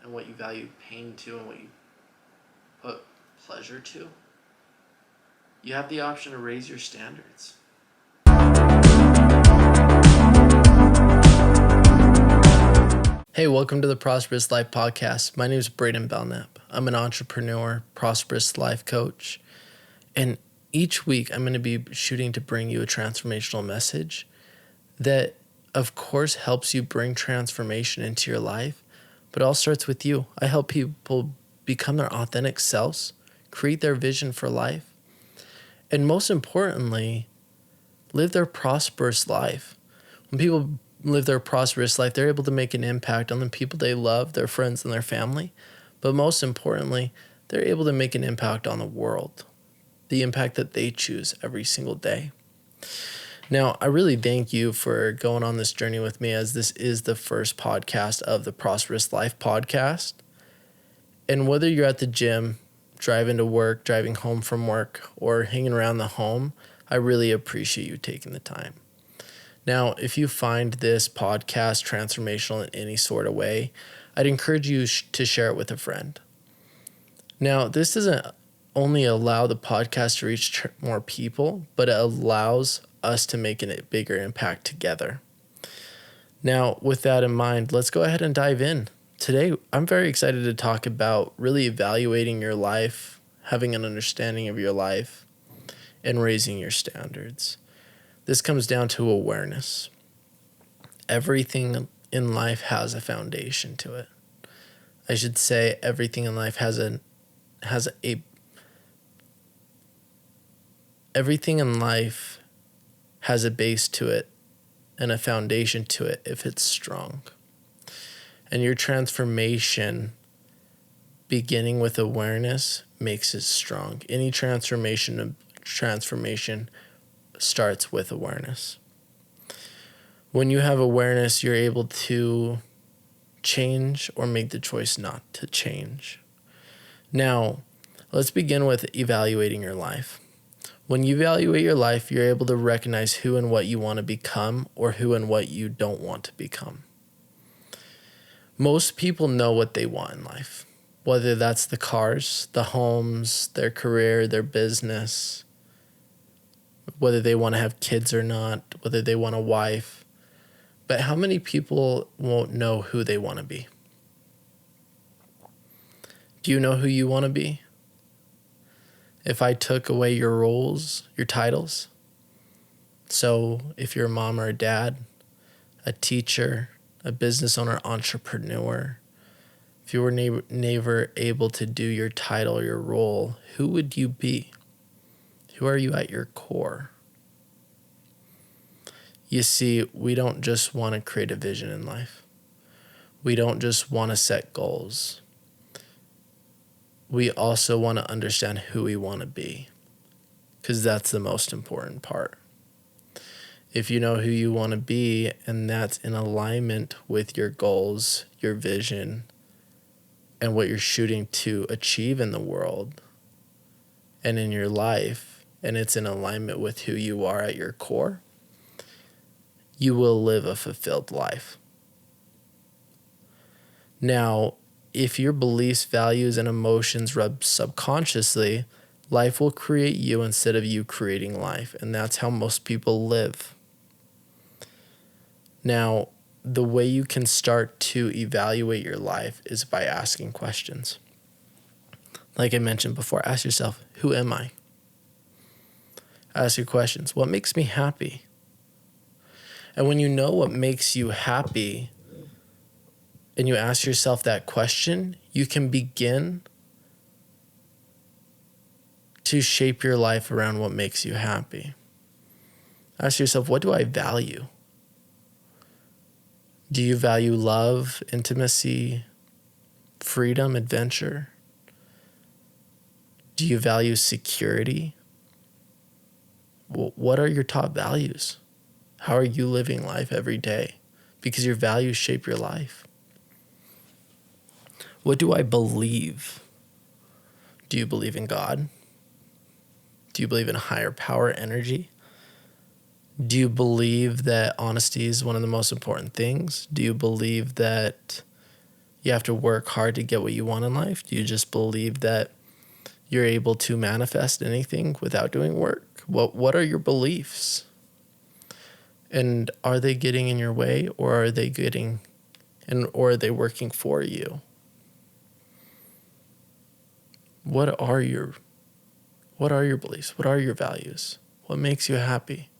and what you value pain to and what you put pleasure to, you have the option to raise your standards. Hey, welcome to the Prosperous Life Podcast. My name is Braiden Belnap. I'm an entrepreneur, prosperous life coach, and each week I'm going to be shooting to bring you a transformational message that, of course, helps you bring transformation into your life, but it all starts with you. I help people become their authentic selves, create their vision for life, and most importantly, live their prosperous life. When people live their prosperous life, they're able to make an impact on the people they love, their friends and their family. But most importantly, they're able to make an impact on the world, the impact that they choose every single day. Now, I really thank you for going on this journey with me, as this is the first podcast of the Prosperous Life Podcast. And whether you're at the gym, driving to work, driving home from work, or hanging around the home, I really appreciate you taking the time. Now, if you find this podcast transformational in any sort of way, I'd encourage you to share it with a friend. Now, this doesn't only allow the podcast to reach more people, but it allows us to make a bigger impact together. Now, with that in mind, let's go ahead and dive in. Today, I'm very excited to talk about really evaluating your life, having an understanding of your life, and raising your standards. This comes down to awareness. Everything in life has a foundation to it. I should say everything in life everything in life has a base to it and a foundation to it if it's strong. And your transformation, beginning with awareness, makes it strong. Any transformation starts with awareness. When you have awareness, you're able to change or make the choice not to change. Now, let's begin with evaluating your life. When you evaluate your life, you're able to recognize who and what you want to become or who and what you don't want to become. Most people know what they want in life, whether that's the cars, the homes, their career, their business, whether they want to have kids or not, whether they want a wife. But how many people won't know who they want to be? Do you know who you want to be? If I took away your roles, your titles, so if you're a mom or a dad, a teacher, a business owner, entrepreneur, if you were never able to do your title, your role, who would you be? Who are you at your core? You see, we don't just want to create a vision in life. We don't just want to set goals. We also want to understand who we want to be, because that's the most important part. If you know who you want to be, and that's in alignment with your goals, your vision, and what you're shooting to achieve in the world and in your life, and it's in alignment with who you are at your core, you will live a fulfilled life. Now, if your beliefs, values, and emotions rub subconsciously, life will create you instead of you creating life, and that's how most people live. Now, the way you can start to evaluate your life is by asking questions. Like I mentioned before, ask yourself, who am I? Ask your questions. What makes me happy? And when you know what makes you happy and you ask yourself that question, you can begin to shape your life around what makes you happy. Ask yourself, what do I value? Do you value love, intimacy, freedom, adventure? Do you value security? What are your top values? How are you living life every day? Because your values shape your life. What do I believe? Do you believe in God? Do you believe in a higher power, energy? Do you believe that honesty is one of the most important things? Do you believe that you have to work hard to get what you want in life? Do you just believe that you're able to manifest anything without doing work? What are your beliefs? And are they getting in your way, or are they working for you? What are your beliefs? What are your values? What makes you happy?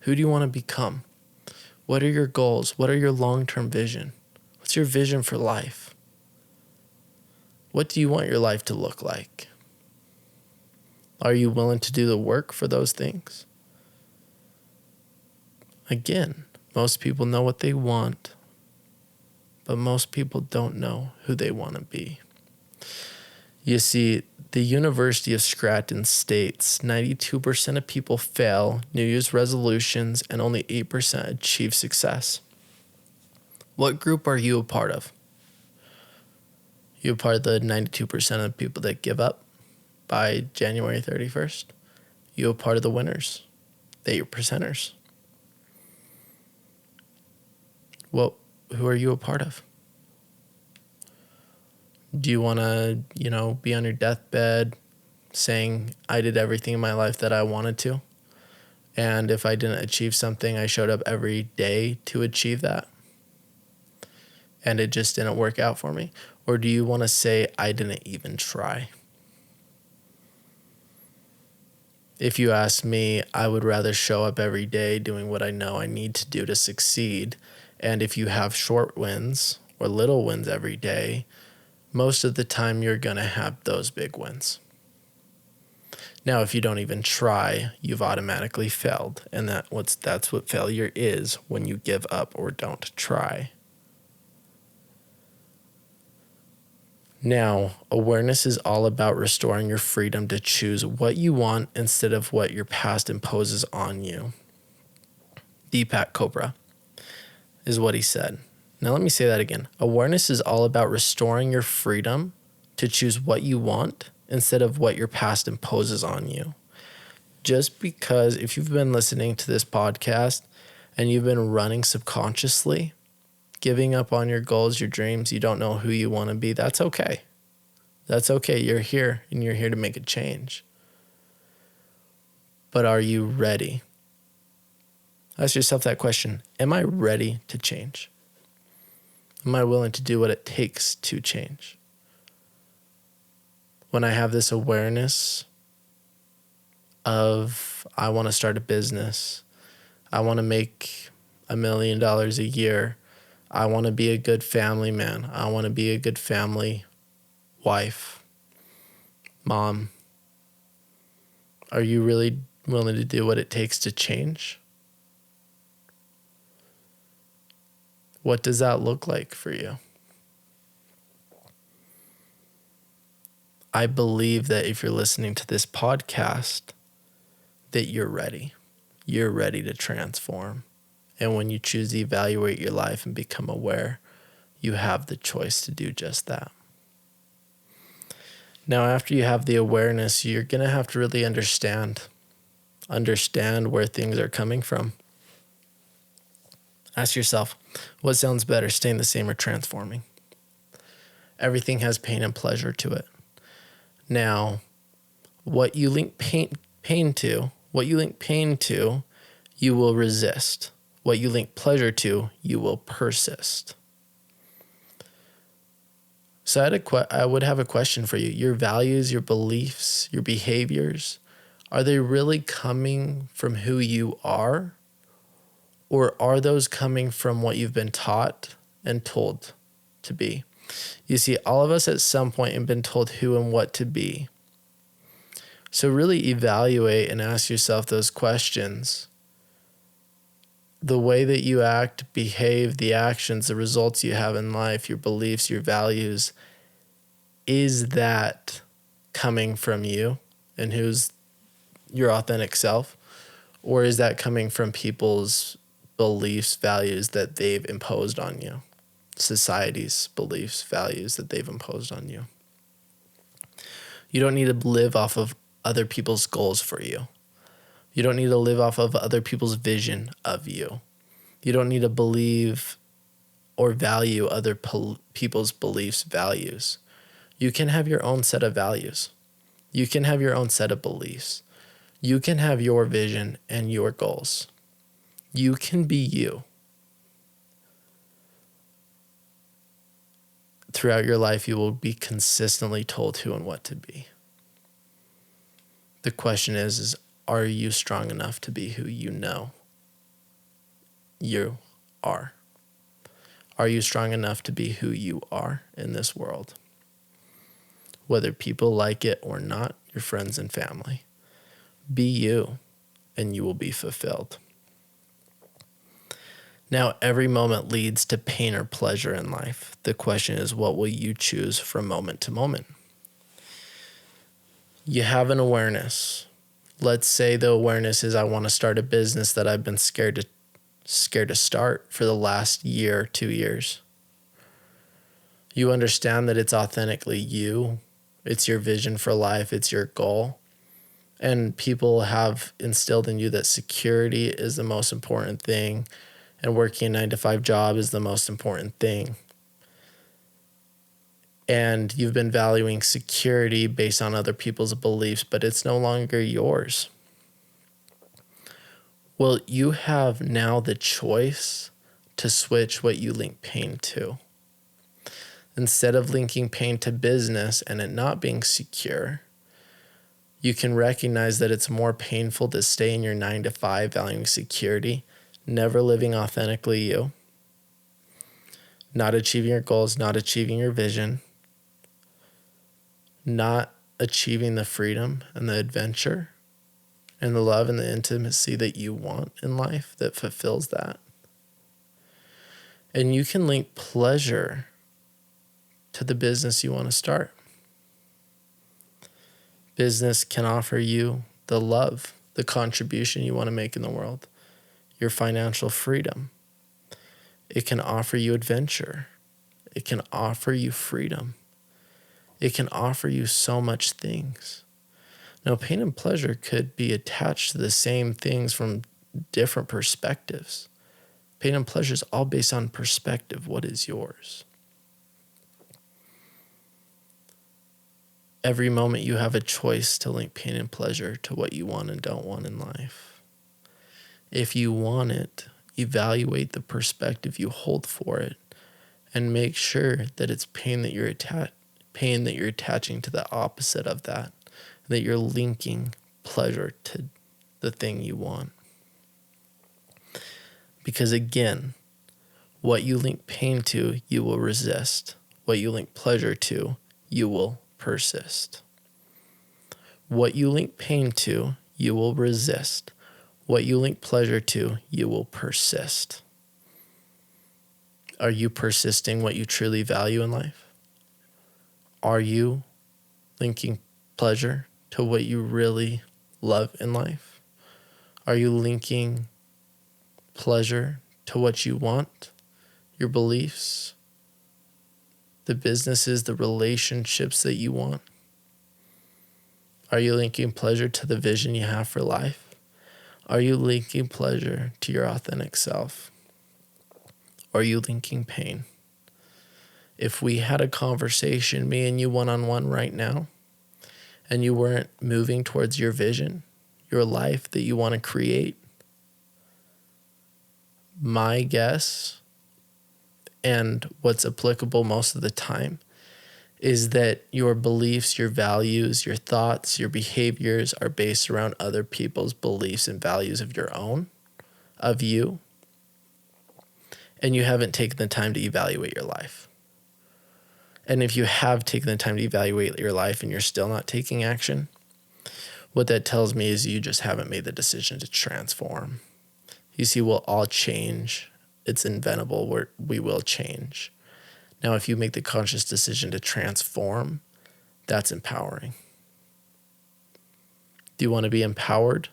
Who do you want to become? What are your goals? What are your long-term vision? What's your vision for life? What do you want your life to look like? Are you willing to do the work for those things? Again, most people know what they want, but most people don't know who they want to be. You see, the University of Scranton states 92% of people fail New Year's resolutions and only 8% achieve success. What group are you a part of? You a part of the 92% of the people that give up by January 31st? You a part of the winners, the 8%ers? Well, who are you a part of? Do you want to, be on your deathbed saying, I did everything in my life that I wanted to, and if I didn't achieve something, I showed up every day to achieve that, and it just didn't work out for me? Or do you want to say, I didn't even try? If you ask me, I would rather show up every day doing what I know I need to do to succeed. And if you have short wins or little wins every day, most of the time you're going to have those big wins. Now, if you don't even try, you've automatically failed. And that's what failure is, when you give up or don't try. Now, awareness is all about restoring your freedom to choose what you want instead of what your past imposes on you. Deepak Chopra is what he said. Now let me say that again. Awareness is all about restoring your freedom to choose what you want instead of what your past imposes on you. Just because if you've been listening to this podcast and you've been running subconsciously, giving up on your goals, your dreams, you don't know who you want to be, that's okay. That's okay. You're here, and you're here to make a change. But are you ready? Ask yourself that question. Am I ready to change? Am I willing to do what it takes to change? When I have this awareness of, I want to start a business, I want to make $1 million a year, I want to be a good family man, I want to be a good family wife, mom, are you really willing to do what it takes to change? What does that look like for you? I believe that if you're listening to this podcast, that you're ready. You're ready to transform. And when you choose to evaluate your life and become aware, you have the choice to do just that. Now, after you have the awareness, you're going to have to really understand where things are coming from. Ask yourself, what sounds better, staying the same or transforming? Everything has pain and pleasure to it. Now, what you link pain to, you will resist. What you link pleasure to, you will persist. So I would have a question for you. Your values, your beliefs, your behaviors, are they really coming from who you are? Or are those coming from what you've been taught and told to be? You see, all of us at some point have been told who and what to be. So really evaluate and ask yourself those questions. The way that you act, behave, the actions, the results you have in life, your beliefs, your values, is that coming from you and who's your authentic self? Or is that coming from people's beliefs, values that they've imposed on you? Society's beliefs, values that they've imposed on you. You don't need to live off of other people's goals for you. You don't need to live off of other people's vision of you. You don't need to believe or value other people's beliefs, values. You can have your own set of values. You can have your own set of beliefs. You can have your vision and your goals. You can be you. Throughout your life, you will be consistently told who and what to be. The question is are you strong enough to be who you know you are? Are you strong enough to be who you are in this world? Whether people like it or not, your friends and family. Be you, and you will be fulfilled. Now, every moment leads to pain or pleasure in life. The question is, what will you choose from moment to moment? You have an awareness. Let's say the awareness is I want to start a business that I've been scared to start for the last year, 2 years. You understand that it's authentically you. It's your vision for life. It's your goal. And people have instilled in you that security is the most important thing, and working a 9-to-5 job is the most important thing. And you've been valuing security based on other people's beliefs, but it's no longer yours. Well, you have now the choice to switch what you link pain to. Instead of linking pain to business and it not being secure, you can recognize that it's more painful to stay in your 9-to-5 valuing security, never living authentically you, not achieving your goals, not achieving your vision, not achieving the freedom and the adventure and the love and the intimacy that you want in life that fulfills that. And you can link pleasure to the business you want to start. Business can offer you the love, the contribution you want to make in the world, your financial freedom. It can offer you adventure. It can offer you freedom. It can offer you so much things. Now, pain and pleasure could be attached to the same things from different perspectives. Pain and pleasure is all based on perspective. What is yours? Every moment you have a choice to link pain and pleasure to what you want and don't want in life. If you want it, evaluate the perspective you hold for it and make sure that it's pain that you're attaching to the opposite of that, that you're linking pleasure to the thing you want. Because again, what you link pain to, you will resist. What you link pleasure to, you will persist. What you link pain to, you will resist. What you link pleasure to, you will persist. Are you persisting what you truly value in life? Are you linking pleasure to what you really love in life? Are you linking pleasure to what you want, your beliefs, the businesses, the relationships that you want? Are you linking pleasure to the vision you have for life? Are you linking pleasure to your authentic self? Or are you linking pain? If we had a conversation, me and you one-on-one right now, and you weren't moving towards your vision, your life that you want to create, my guess, and what's applicable most of the time, is that your beliefs, your values, your thoughts, your behaviors are based around other people's beliefs and values of your own, of you, and you haven't taken the time to evaluate your life. And if you have taken the time to evaluate your life and you're still not taking action, what that tells me is you just haven't made the decision to transform. You see, we'll all change. It's inventable. We will change. Now, if you make the conscious decision to transform, that's empowering. Do you want to be empowered?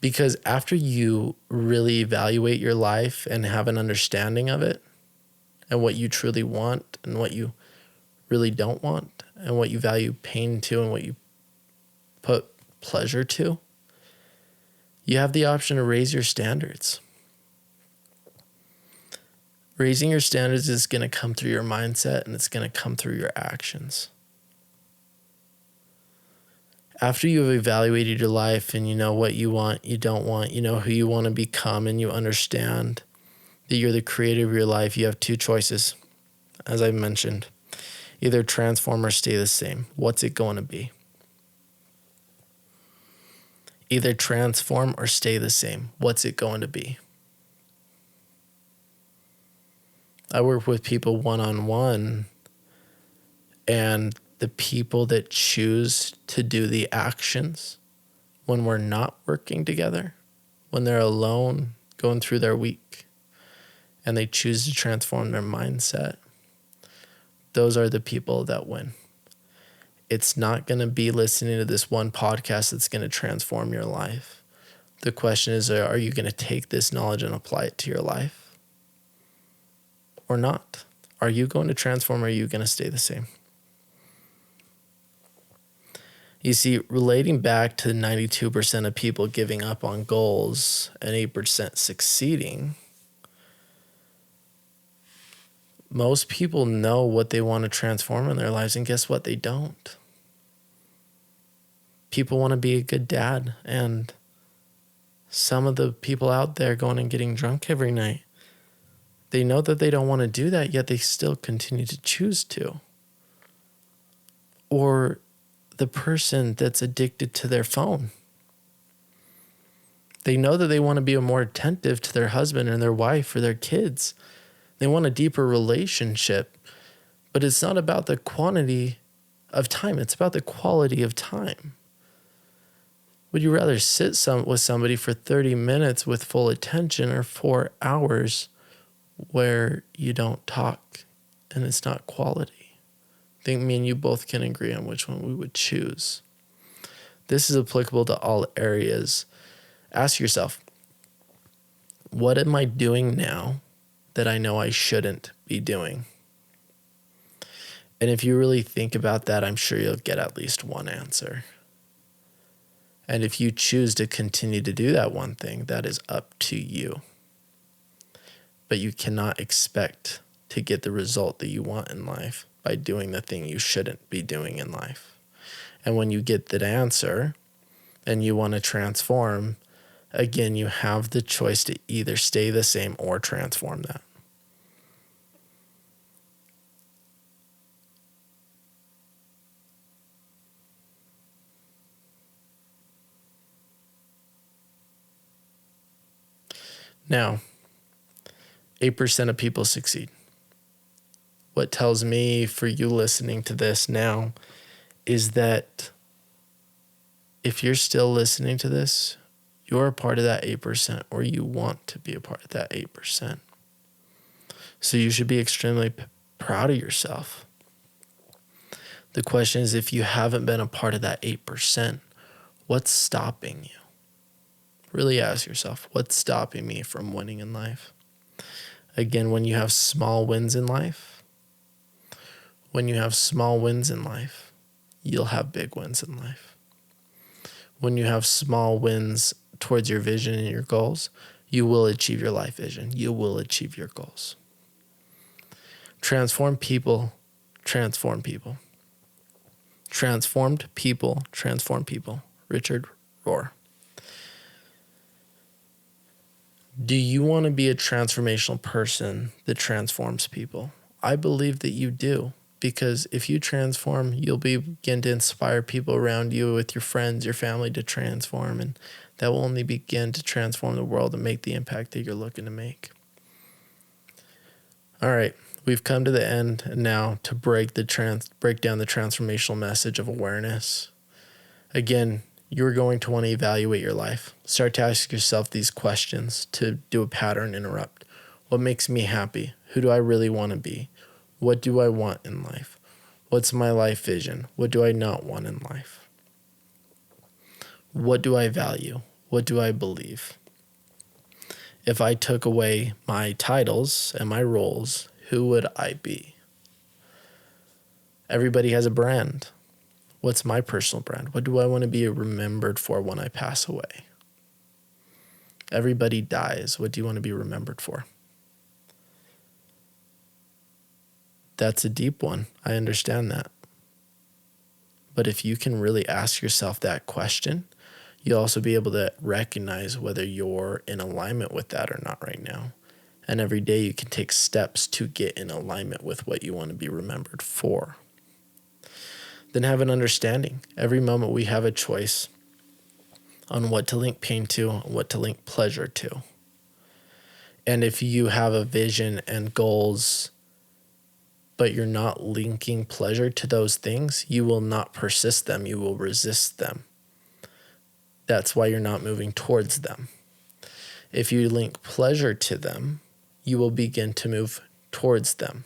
Because after you really evaluate your life and have an understanding of it, and what you truly want and what you really don't want, and what you value pain to and what you put pleasure to, you have the option to raise your standards. Raising your standards is going to come through your mindset, and it's going to come through your actions. After you have evaluated your life and you know what you want, you don't want, you know who you want to become, and you understand that you're the creator of your life, you have two choices, as I mentioned. Either transform or stay the same. What's it going to be? Either transform or stay the same. What's it going to be? I work with people one-on-one, and the people that choose to do the actions when we're not working together, when they're alone going through their week, and they choose to transform their mindset, those are the people that win. It's not going to be listening to this one podcast that's going to transform your life. The question is, are you going to take this knowledge and apply it to your life or not? Are you going to transform, or are you going to stay the same? You see, relating back to the 92% of people giving up on goals and 8% succeeding, most people know what they want to transform in their lives, and guess what? They don't. People want to be a good dad, and some of the people out there going and getting drunk every night, they know that they don't want to do that, yet they still continue to choose to. Or the person that's addicted to their phone. They know that they want to be more attentive to their husband and their wife or their kids. They want a deeper relationship, but it's not about the quantity of time. It's about the quality of time. Would you rather sit with somebody for 30 minutes with full attention, or 4 hours where you don't talk and it's not quality? I think me and you both can agree on which one we would choose. This is applicable to all areas. Ask yourself, what am I doing now that I know I shouldn't be doing? And if you really think about that, I'm sure you'll get at least one answer. And if you choose to continue to do that one thing, that is up to you. But you cannot expect to get the result that you want in life by doing the thing you shouldn't be doing in life. And when you get that answer and you want to transform, again, you have the choice to either stay the same or transform that. Now, 8% of people succeed. What tells me, for you listening to this now, is that if you're still listening to this, you're a part of that 8%, or you want to be a part of that 8%. So you should be extremely proud of yourself. The question is, if you haven't been a part of that 8%, what's stopping you? Really ask yourself, what's stopping me from winning in life? Again, when you have small wins in life, you'll have big wins in life. When you have small wins towards your vision and your goals, you will achieve your life vision. You will achieve your goals. Transformed people transform people. Transformed people transform people. Richard Rohr. Do you want to be a transformational person that transforms people? I believe that you do, because if you transform, you'll begin to inspire people around you, with your friends, your family, to transform, and that will only begin to transform the world and make the impact that you're looking to make. All right, we've come to the end now to break down the transformational message of awareness. Again, you're going to want to evaluate your life. Start to ask yourself these questions to do a pattern interrupt. What makes me happy? Who do I really want to be? What do I want in life? What's my life vision? What do I not want in life? What do I value? What do I believe? If I took away my titles and my roles, who would I be? Everybody has a brand. What's my personal brand? What do I want to be remembered for when I pass away? Everybody dies. What do you want to be remembered for? That's a deep one. I understand that. But if you can really ask yourself that question, you'll also be able to recognize whether you're in alignment with that or not right now. And every day you can take steps to get in alignment with what you want to be remembered for. Then have an understanding. Every moment we have a choice on what to link pain to, what to link pleasure to. And if you have a vision and goals, but you're not linking pleasure to those things, you will not persist them. You will resist them. That's why you're not moving towards them. If you link pleasure to them, you will begin to move towards them.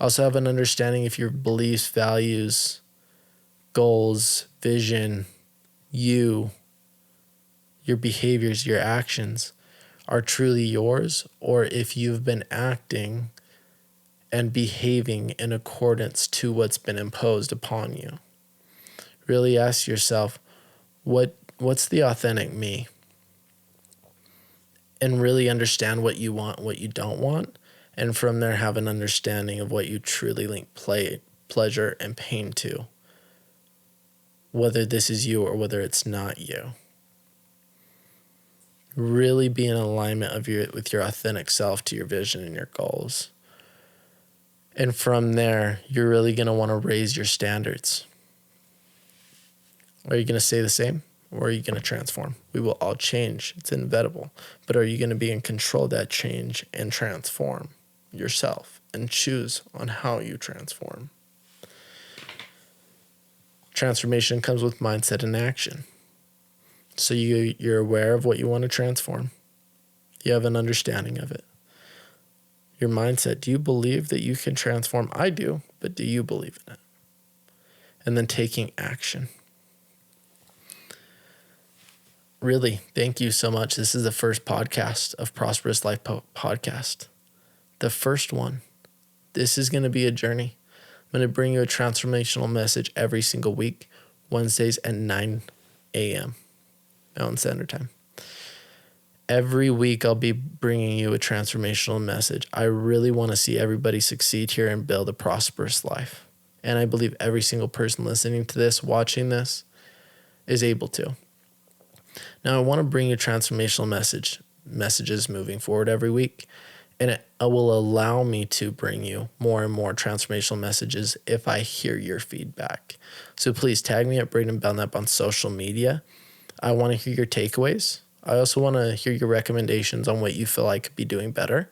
Also have an understanding if your beliefs, values, goals, vision, your behaviors, your actions are truly yours, or if you've been acting and behaving in accordance to what's been imposed upon you. Really ask yourself, what's the authentic me? And really understand what you want, what you don't want. And from there, have an understanding of what you truly link pleasure and pain to. Whether this is you or whether it's not you. Really be in alignment with your authentic self to your vision and your goals. And from there, you're really going to want to raise your standards. Are you going to stay the same, or are you going to transform? We will all change. It's inevitable. But are you going to be in control of that change and transform yourself and choose on how you transform? Transformation comes with mindset and action. So you're aware of what you want to transform. You have an understanding of it. Your mindset, do you believe that you can transform? I do, but do you believe in it? And then taking action. Really, thank you so much. This is the first podcast of Prosperous Life Podcast. The first one. This is going to be a journey. I'm going to bring you a transformational message every single week, Wednesdays at 9 a.m. Mountain Standard Time. Every week I'll be bringing you a transformational message. I really want to see everybody succeed here and build a prosperous life. And I believe every single person listening to this, watching this, is able to. Now I want to bring you transformational messages moving forward every week. And it will allow me to bring you more and more transformational messages if I hear your feedback. So please tag me at Braiden Belnap on social media. I want to hear your takeaways. I also want to hear your recommendations on what you feel I could be doing better.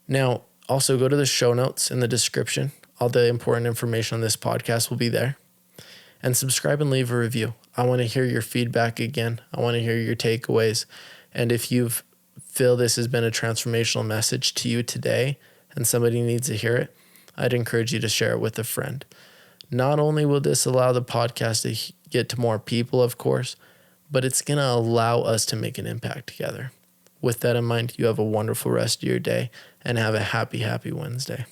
Now, also go to the show notes in the description. All the important information on this podcast will be there. And subscribe and leave a review. I want to hear your feedback again. I want to hear your takeaways. And if you feel this has been a transformational message to you today and somebody needs to hear it, I'd encourage you to share it with a friend. Not only will this allow the podcast to get to more people, of course, but it's going to allow us to make an impact together. With that in mind, you have a wonderful rest of your day and have a happy, happy Wednesday.